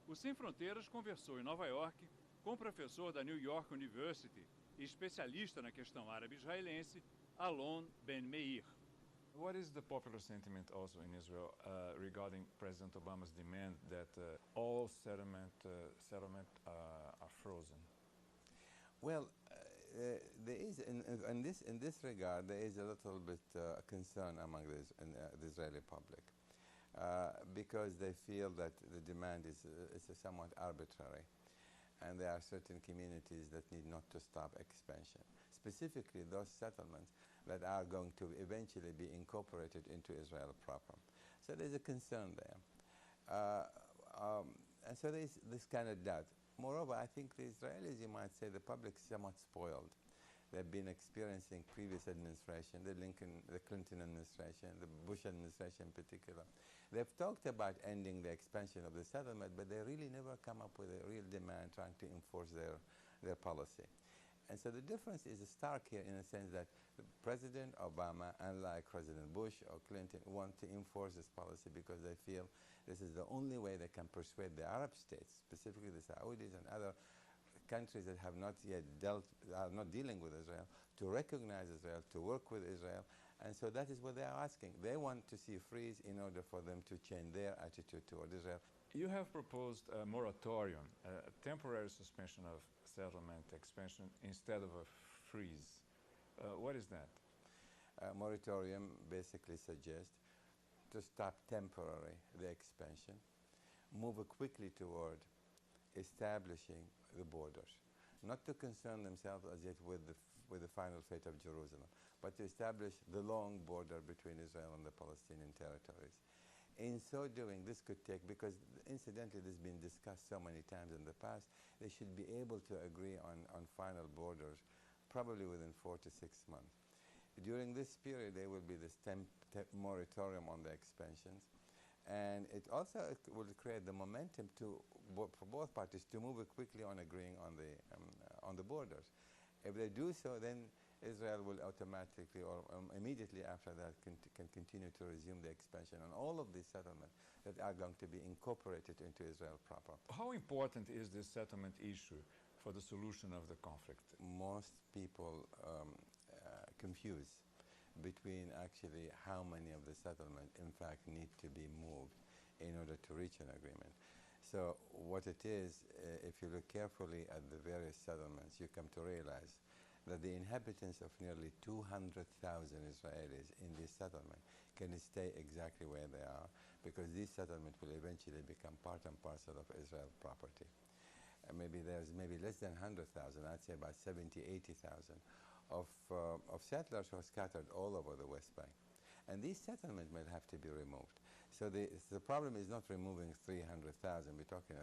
O Sem Fronteiras conversou em Nova York com o professor da New York University e especialista na questão árabe-israelense, Alon Ben Meir. What is the popular sentiment also in Israel regarding President Obama's demand that all settlements are frozen? Well, there is, in this regard, there is a little bit concern among the Israeli public because they feel that the demand is somewhat arbitrary, and there are certain communities that need not to stop expansion, specifically those settlements that are going to eventually be incorporated into Israel proper. So there's a concern there. And so there's this kind of doubt. Moreover, I think the Israelis, you might say, the public is somewhat spoiled. They've been experiencing previous administration, the Clinton administration, the Bush administration in particular. They've talked about ending the expansion of the settlement, but they really never come up with a real demand trying to enforce their policy. And so the difference is stark here in the sense that President Obama, unlike President Bush or Clinton, want to enforce this policy because they feel this is the only way they can persuade the Arab states, specifically the Saudis and other countries that have not yet are not dealing with Israel, to recognize Israel, to work with Israel. And so that is what they are asking. They want to see a freeze in order for them to change their attitude toward Israel. You have proposed a moratorium, a temporary suspension of settlement expansion instead of a freeze. What is that? A moratorium basically suggests to stop temporarily the expansion, move quickly toward establishing the borders, not to concern themselves as yet with the final fate of Jerusalem, but to establish the long border between Israel and the Palestinian territories. In so doing, this could take, because incidentally this has been discussed so many times in the past, they should be able to agree on final borders probably within 4 to 6 months. During this period, there will be this moratorium on the expansions, and it also will create the momentum for both parties to move quickly on agreeing on the borders. If they do so, then Israel will automatically or immediately after that can continue to resume the expansion on all of these settlements that are going to be incorporated into Israel proper. How important is this settlement issue for the solution of the conflict? Most people confuse between actually how many of the settlement in fact need to be moved in order to reach an agreement. So what it is, if you look carefully at the various settlements, you come to realize that the inhabitants of nearly 200,000 Israelis in this settlement can stay exactly where they are, because this settlement will eventually become part and parcel of Israel property. Maybe there's less than 100,000, I'd say about 70, 80,000 of settlers who are scattered all over the West Bank. And these settlements will have to be removed. So the problem is not removing 300,000, we're talking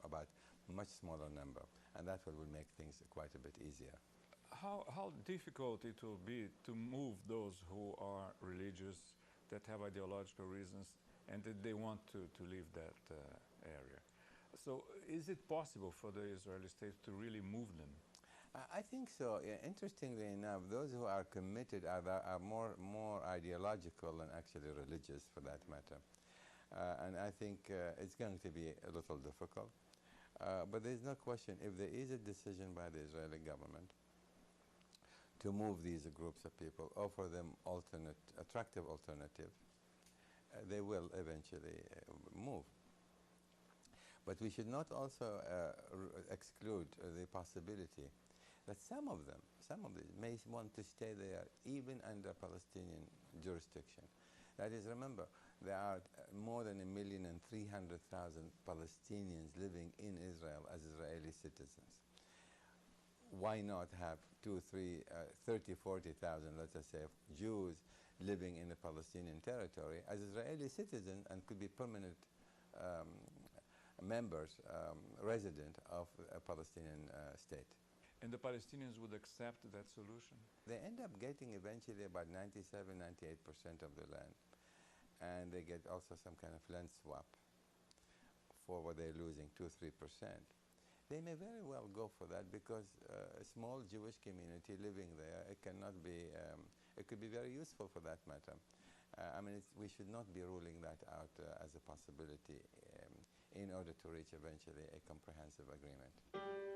about a much smaller number, and that will make things quite a bit easier. How difficult it will be to move those who are religious, that have ideological reasons, and that they want to leave that area. So is it possible for the Israeli state to really move them? I think so. Yeah, interestingly enough, those who are committed are more ideological than actually religious, for that matter. And I think it's going to be a little difficult. But there's no question, if there is a decision by the Israeli government to move these groups of people, offer them attractive alternative, they will eventually move. But we should not also exclude the possibility that some of them may want to stay there even under Palestinian jurisdiction. That is, remember, there are more than 1,300,000 Palestinians living in Israel as Israeli citizens. Why not have 30, 40,000, let us say, Jews living in the Palestinian territory as Israeli citizens and could be permanent members, resident of a Palestinian state. And the Palestinians would accept that solution? They end up getting eventually about 97, 98% of the land. And they get also some kind of land swap for what they're losing, 2, 3%. They may very well go for that because a small Jewish community living there, it cannot be, it could be very useful for that matter. I mean, we should not be ruling that out as a possibility in order to reach eventually a comprehensive agreement.